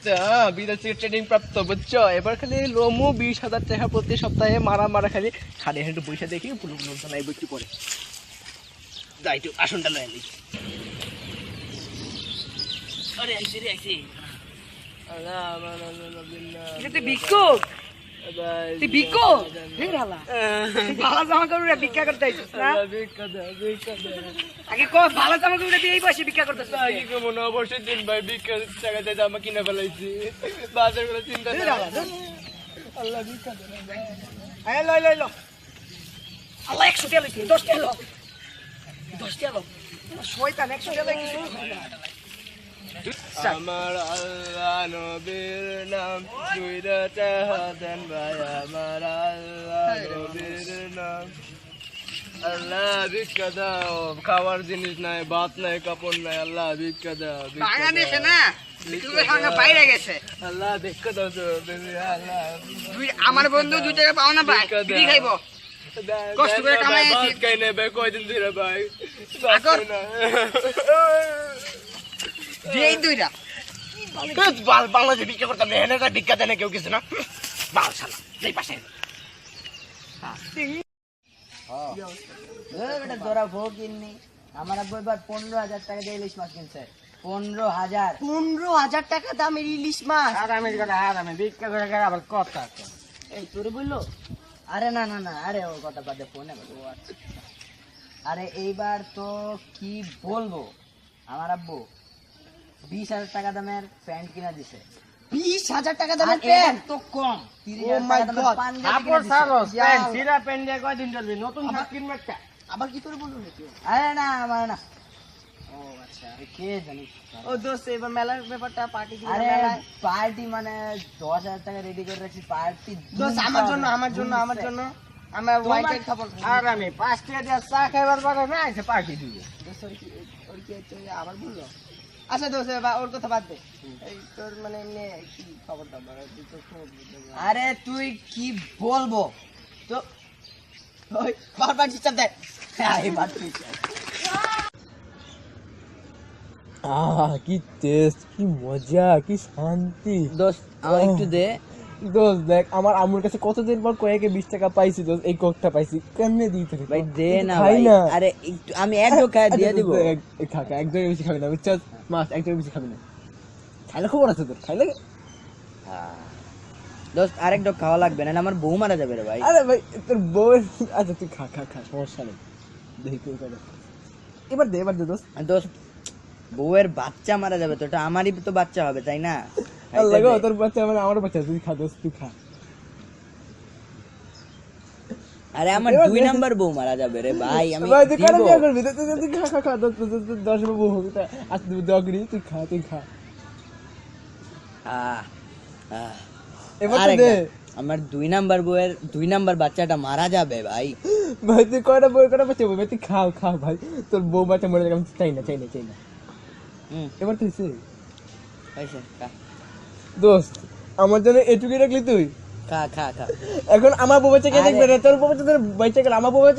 করতে, হ্যাঁ বিদেশি ট্রেনিং প্রাপ্ত, বুঝছো? এবার খালি লোমু 20,000 টাকা প্রতি সপ্তাহে মারা খালি খালি একটু পয়সা দেখি পুরো লোকজন আইব কি পরে যাই একটু আসনটা লয়ে নি। আরে আইছি রে আইছি। আল্লাহ তুই ভিক্ষুক, তুই ভিক্ষুক ভালো জামা কাপড় ভিক্ষা করতে আইছিস না? আগে কো ভালো জামা কাপড় দিয়ে এই বসে ভিক্ষা করতেছিস? কি কেমন মনে অবশ্যই দিন ভাই ভিক্ষা টাকা দিয়ে জামা কিনে ফেলাইছি, বাজার করে চিন্তা নেই। আল্লাহ ভিক্ষা দেন ভাই। এই লই লই ল, আল্লাহ 100 টাকা লইছি, 10 টাকা লো, 10 টাকা লো, শয়তান 100 টাকা লইছি। আমার আল্লাহ নবীর নাম দুইটা টাকা দেন ভাই, আমার আল্লাহ নবীর নাম। আল্লাহ ভিক্ষা দাও, খাওয়ার জিনিস নাই, ভাত নাই, কাপড় নাই, আল্লাহ ভিক্ষা দাও। বাংলাদেশে না ভিক্ষুকের সঙ্গে বাইরে গেছে। আল্লাহ ভিক্ষা দাও তো বেবি, আল্লাহ আমার বন্ধু 2 টাকা পাও না ভাই, কি খাইবো? কষ্ট করে কামাই আছি। ভাত খাই না ভাই, কয়দিন ধরে ভাই আগর যেই দুইটা বাংলাদেশে ভিক্ষা করতাম না, হেনে ভিক্ষা দেয় না কেউ কিছু না, বাল শালা যেই পাশে। ধরা ভোগিনি আমার আব্বু এবার 15,000 টাকা দিয়ে ইলিশ মাছ কিনছে। 15,000 15,000 টাকা দামের ইলিশ মাছ। আমি ভিক্ষা করে আবার কথা আছে। এই তোরে বললো? আরে না না না, আরে ও কথা বাদে, ফোনে ও আচ্ছা। আরে এইবার তো কি বলবো, আমার আব্বু 20,000 টাকা দামের প্যান্ট কিনা দিছে। 20,000 টাকা আর দামের এটা প্যান্ট? তো কম, Oh 30,000 my টাকা দামের God! পাঞ্জাবি কিনা দিছে। সিরা প্যান্ট দিয়ে কয়দিন চলবে, নতুন শার্ট কিনবে একটা। আবার কি করে বললো নাকি? আরে না আমার না, ও আচ্ছা। আরে কে জানি। ও দোস্ত এবার মেলার ব্যাপারটা পার্টি কি? আরে পার্টি মানে 10,000 টাকা রেডি করে রাখছি, পার্টি দোস্ত আমার জন্য আমার ওয়াইফাই খাবো। আর আমি 5 টাকা দিয়ে চা খাইবার পারে না, এসে পার্টি দিবে। দোস্ত ওর কি আবার বললো? আচ্ছা দোস্ত এবার ওর কথা বাদ দে। এই তোর মানে এমনি কি খবর দাবার তুই তো খবর দিতে হবে। আরে তুই কি বলবো তো, ওই বারবার চিৎকার দেয়। এবার তুই কি টেস্ট, কি মজা, কি শান্তি। দোস্ত আমার একটু দে। দোস্ত দেখ, আমার আম্মুর কাছে কতদিন পর কয়েকে 20 টাকা পাইছি দোস্ত, এই কোকটা পাইছি, কেমনে দিই তোকে ভাই দে না খাই ভাই। না। আরে একটু আমি এক ঢোকা দিয়ে দিব। খা খা, একদম বেশি খাবি না, বুঝছস? মাছ একদম বেশি খাবি না, খাইলে খবর আছে তোর, খাইলে। দোস্ত আরেক ঢোক খাওয়া লাগবে না, আমার বউ মারা যাবে রে ভাই। আরে ভাই তোর বউ, আচ্ছা তুই খা খা খা, সমস্যা নেই, দেখি তুই করে। এবার দে দোস্ত। দোস্ত বউয়ের বাচ্চা মারা যাবে তো, এটা আমারই তো বাচ্চা হবে তাই না? আল্লাহ গো, তোর বাচ্চা মানে আমার বাচ্চা, তুই খা দোস্ত, তুই খা। আরে আমার 2 নাম্বার বউ মারা যাবে রে ভাই, আমি ভাই তুই কেন দিব। বিয়ে করবি? তুই খা খা খা, দোস্ত 10 বউ হবে, আজ তুই দোয়া করি, তুই খা তুই খা। আহ, আহ। এবার তো আরেক দে। ঢোক। আমার 2 নাম্বার বউয়ের 2 নাম্বার বাচ্চাটা মারা যাবে ভাই। ভাই তুই কয়টা বাচ্চা বলবি? তুই খাও খাও ভাই, তোর বউ বাচ্চা মরে যাবে, আমি চাই না। এবার তুই হয়েছে, খা দোস্ত, আমার জন্য এটুকুই রাখলি তুই। খা খা খা। এখন আমার বউ বাচ্চা কে আরে- দেখবে রে? তোর বউ বাচ্চা তোর বাচ্চা গেল, আমার বউ বাচ্চা